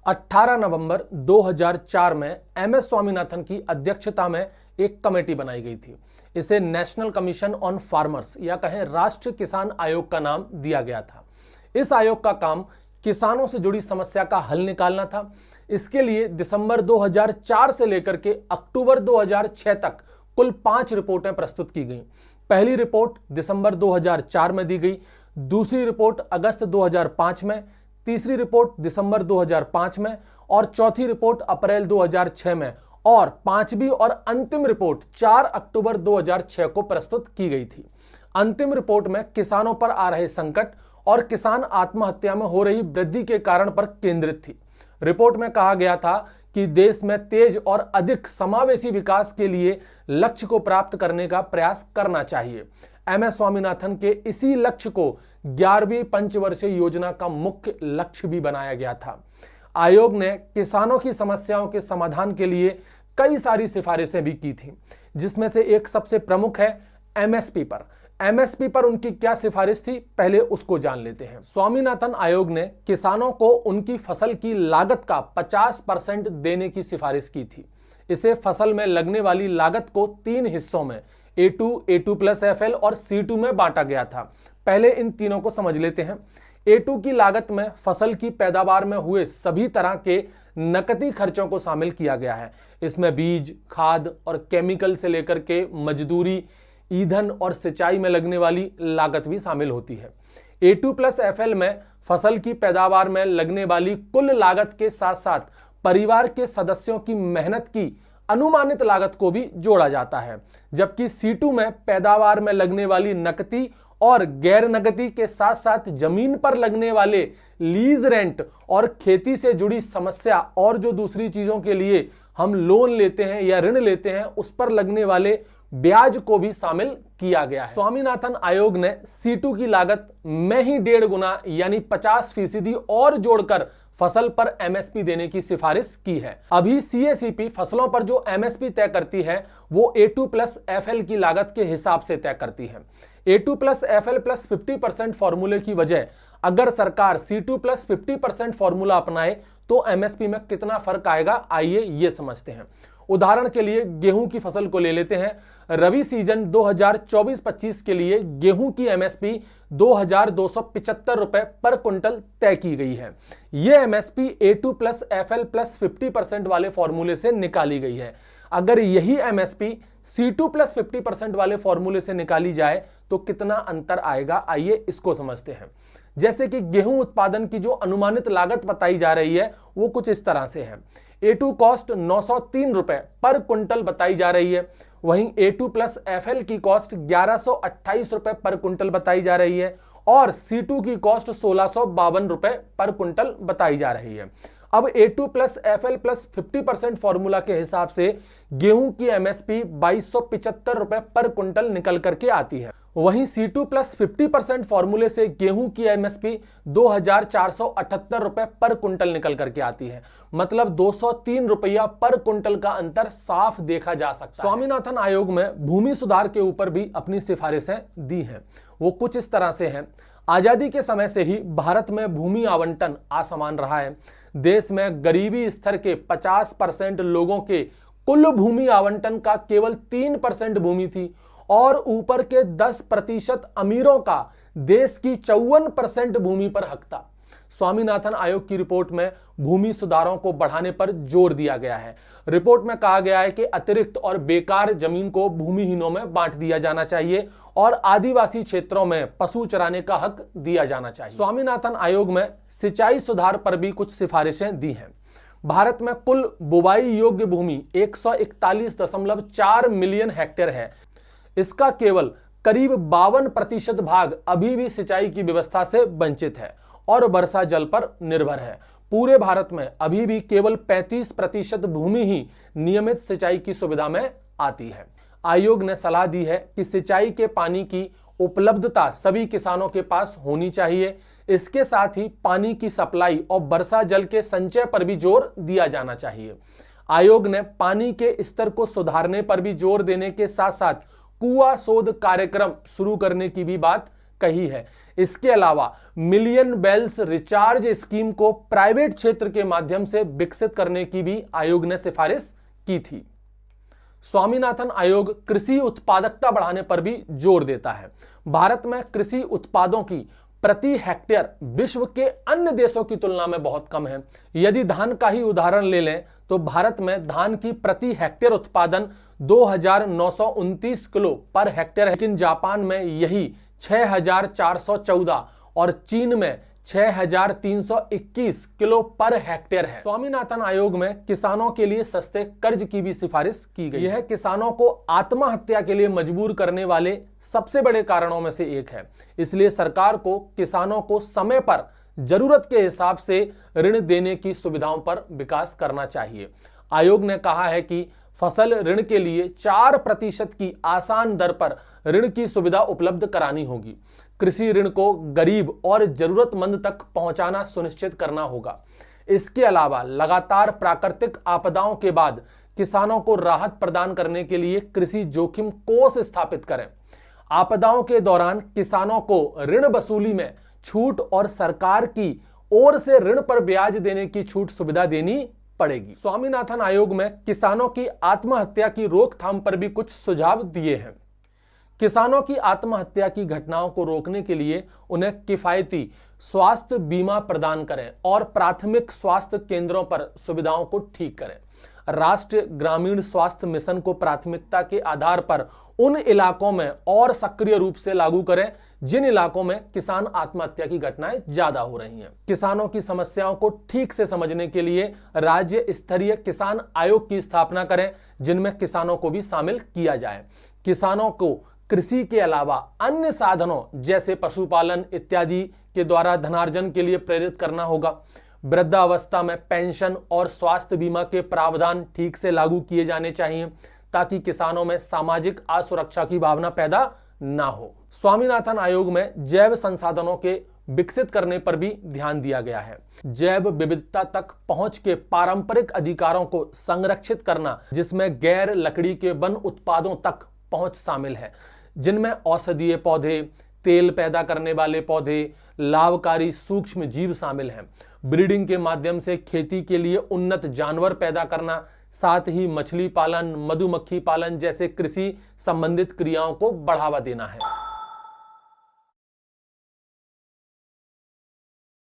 18 नवंबर 2004 में एमएस स्वामीनाथन की अध्यक्षता में एक कमेटी बनाई गई थी। इसे नेशनल कमीशन ऑन फार्मर्स या कहें राष्ट्रीय किसान आयोग का नाम दिया गया था। इस आयोग का काम किसानों से जुड़ी समस्या का हल निकालना था। इसके लिए दिसंबर 2004 से लेकर के अक्टूबर 2006 तक कुल 5 रिपोर्टें प्रस्तुत की गईं। पहली रिपोर्ट दिसंबर 2004 में दी गई, दूसरी रिपोर्ट अगस्त 2005 में, तीसरी रिपोर्ट दिसंबर 2005 में और चौथी रिपोर्ट अप्रैल 2006 में और पांचवी और अंतिम रिपोर्ट 4 अक्टूबर 2006 को प्रस्तुत की गई थी। अंतिम रिपोर्ट में किसानों पर आ रहे संकट और किसान आत्महत्या में हो रही वृद्धि के कारण पर केंद्रित थी। रिपोर्ट में कहा गया था कि देश में तेज और अधिक समावेशी विकास के लिए लक्ष्य को प्राप्त करने का प्रयास करना चाहिए। एमएस स्वामीनाथन के इसी लक्ष्य को 11वीं पंचवर्षीय योजना का मुख्य लक्ष्य भी बनाया गया था। आयोग ने किसानों की समस्याओं के समाधान के लिए कई सारी सिफारिशें भी की थी, जिसमें से एक सबसे प्रमुख है एमएसपी पर। एमएसपी पर उनकी क्या सिफारिश थी, पहले उसको जान लेते हैं। स्वामीनाथन आयोग ने किसानों को उनकी फसल की लागत का 50% देने की सिफारिश की थी। इसे फसल में लगने वाली लागत को 3 हिस्सों में A2, A2+FL और C2 में बांटा गया था। पहले इन तीनों को समझ लेते हैं। A2 की लागत में फसल की पैदावार में हुए सभी तरह के नकदी खर्चों को शामिल किया गया है। इसमें बीज, खाद और केमिकल से लेकर के मजदूरी, ईंधन और सिंचाई में लगने वाली लागत भी शामिल होती है। A2+FL में फसल की पैदावार में लगने वाली कुल लागत के साथ साथ परिवार के सदस्यों की मेहनत की अनुमानित लागत को भी जोड़ा जाता है, जबकि C2 में पैदावार में लगने वाली नकदी और गैर नकदी के साथ साथ जमीन पर लगने वाले लीज रेंट और खेती से जुड़ी समस्या और जो दूसरी चीजों के लिए हम लोन लेते हैं या ऋण लेते हैं उस पर लगने वाले ब्याज को भी शामिल किया गया है। स्वामीनाथन आयोग ने C2 की लागत में ही 1.5 गुना यानी 50% और जोड़कर फसल पर एमएसपी देने की सिफारिश की है। अभी CACP फसलों पर जो एमएसपी तय करती है वो A2+FL की लागत के हिसाब से तय करती है। A2+FL प्लस 50% फॉर्मूले की वजह अगर सरकार C2+50% फॉर्मूला अपनाए तो एमएसपी में कितना फर्क आएगा, आइए ये समझते हैं। उदाहरण के लिए गेहूं की फसल को ले लेते हैं। रबी सीजन 2024-25 के लिए गेहूं की एमएसपी 2275 रुपए पर क्विंटल तय की गई है। यह एमएसपी A2+FL प्लस 50% वाले फॉर्मूले से निकाली गई है। अगर यही एमएसपी C2+50% वाले फॉर्मूले से निकाली जाए तो कितना अंतर आएगा, आइए इसको समझते हैं। जैसे कि गेहूं उत्पादन की जो अनुमानित लागत बताई जा रही है वो कुछ इस तरह से है। A2 कॉस्ट 903 रुपए पर क्विंटल बताई जा रही है, वहीं A2+FL की कॉस्ट 1128 रुपए पर क्विंटल बताई जा रही है और C2 की कॉस्ट 1652 रुपए पर क्विंटल बताई जा रही है। अब A2+FL प्लस 50% फॉर्मूला के हिसाब से गेहूं की एमएसपी 2275 रुपए पर क्विंटल निकल करके आती है। वहीं C2+50% फॉर्मूले से गेहूं की एमएसपी 2478 रुपए पर क्विंटल निकल करके आती है। मतलब 203 रुपया पर क्विंटल का अंतर साफ देखा जा सकता है। स्वामीनाथन आयोग में भूमि सुधार के ऊपर भी अपनी सिफारिशें दी हैं। वो कुछ इस तरह से हैं। आजादी के समय से ही भारत में भूमि आवंटन असमान रहा है। देश में गरीबी स्तर के 50% लोगों के कुल भूमि आवंटन का केवल 3% भूमि थी और ऊपर के 10% अमीरों का देश की 54% भूमि पर हक था। स्वामीनाथन आयोग की रिपोर्ट में भूमि सुधारों को बढ़ाने पर जोर दिया गया है। रिपोर्ट में कहा गया है कि अतिरिक्त और बेकार जमीन को भूमिहीनों में बांट दिया जाना चाहिए और आदिवासी क्षेत्रों में पशु चराने का हक दिया जाना चाहिए। स्वामीनाथन आयोग में सिंचाई सुधार पर भी कुछ सिफारिशें दी हैं। भारत में कुल बुवाई योग्य भूमि 141.4 मिलियन हेक्टेयर है। इसका केवल करीब 52% भाग अभी भी सिंचाई की व्यवस्था से वंचित है और वर्षा जल पर निर्भर है। पूरे भारत में अभी भी केवल 35% भूमि ही नियमित सिंचाई की सुविधा में आती है। आयोग ने सलाह दी है कि सिंचाई के पानी की उपलब्धता सभी किसानों के पास होनी चाहिए। इसके साथ ही पानी की सप्लाई और वर्षा जल के संचय पर भी जोर दिया जाना चाहिए। आयोग ने पानी के स्तर को सुधारने पर भी जोर देने के साथ साथ कुआं शोध कार्यक्रम शुरू करने की भी बात कही है। इसके अलावा मिलियन बेल्स रिचार्ज स्कीम को प्राइवेट क्षेत्र के माध्यम से विकसित करने की भी आयोग ने सिफारिश की थी। स्वामीनाथन आयोग कृषि उत्पादकता बढ़ाने पर भी जोर देता है। भारत में कृषि उत्पादों की प्रति हेक्टेयर विश्व के अन्य देशों की तुलना में बहुत कम है। यदि धान का ही उदाहरण ले लें तो भारत में धान की प्रति हेक्टेयर उत्पादन 2929 किलो पर हेक्टेयर है, लेकिन जापान में यही 6414 और चीन में 6321 किलो पर हेक्टेयर है। स्वामीनाथन आयोग में किसानों के लिए सस्ते कर्ज की भी सिफारिश की गई। यह किसानों को आत्महत्या के लिए मजबूर करने वाले सबसे बड़े कारणों में से एक है। इसलिए सरकार को किसानों को समय पर जरूरत के हिसाब से ऋण देने की सुविधाओं पर विकास करना चाहिए। आयोग ने कहा है कि फसल ऋण के लिए 4% की आसान दर पर ऋण की सुविधा उपलब्ध करानी होगी। कृषि ऋण को गरीब और जरूरतमंद तक पहुंचाना सुनिश्चित करना होगा। इसके अलावा लगातार प्राकृतिक आपदाओं के बाद किसानों को राहत प्रदान करने के लिए कृषि जोखिम कोष स्थापित करें। आपदाओं के दौरान किसानों को ऋण वसूली में छूट और सरकार की ओर से ऋण पर ब्याज देने की छूट सुविधा देनी पड़ेगी। स्वामीनाथन आयोग में किसानों की आत्महत्या की रोकथाम पर भी कुछ सुझाव दिए हैं। किसानों की आत्महत्या की घटनाओं को रोकने के लिए उन्हें किफायती स्वास्थ्य बीमा प्रदान करें और प्राथमिक स्वास्थ्य केंद्रों पर सुविधाओं को ठीक करें। राष्ट्रीय ग्रामीण स्वास्थ्य मिशन को प्राथमिकता के आधार पर उन इलाकों में और सक्रिय रूप से लागू करें जिन इलाकों में किसान आत्महत्या की घटनाएं ज्यादा हो रही हैं। किसानों की समस्याओं को ठीक से समझने के लिए राज्य स्तरीय किसान आयोग की स्थापना करें जिनमें किसानों को भी शामिल किया जाए। किसानों को कृषि के अलावा अन्य साधनों जैसे पशुपालन इत्यादि के द्वारा धनार्जन के लिए प्रेरित करना होगा। वृद्धावस्था में पेंशन और स्वास्थ्य बीमा के प्रावधान ठीक से लागू किए जाने चाहिए ताकि किसानों में सामाजिक असुरक्षा की भावना पैदा ना हो। स्वामीनाथन आयोग में जैव संसाधनों के विकसित करने पर भी ध्यान दिया गया है। जैव विविधता तक पहुंच के पारंपरिक अधिकारों को संरक्षित करना, जिसमें गैर लकड़ी के वन उत्पादों तक पहुंच शामिल है, जिनमें औषधीय पौधे, तेल पैदा करने वाले पौधे, लाभकारी सूक्ष्म जीव शामिल हैं। ब्रीडिंग के माध्यम से खेती के लिए उन्नत जानवर पैदा करना, साथ ही मछली पालन, मधुमक्खी पालन जैसे कृषि संबंधित क्रियाओं को बढ़ावा देना है।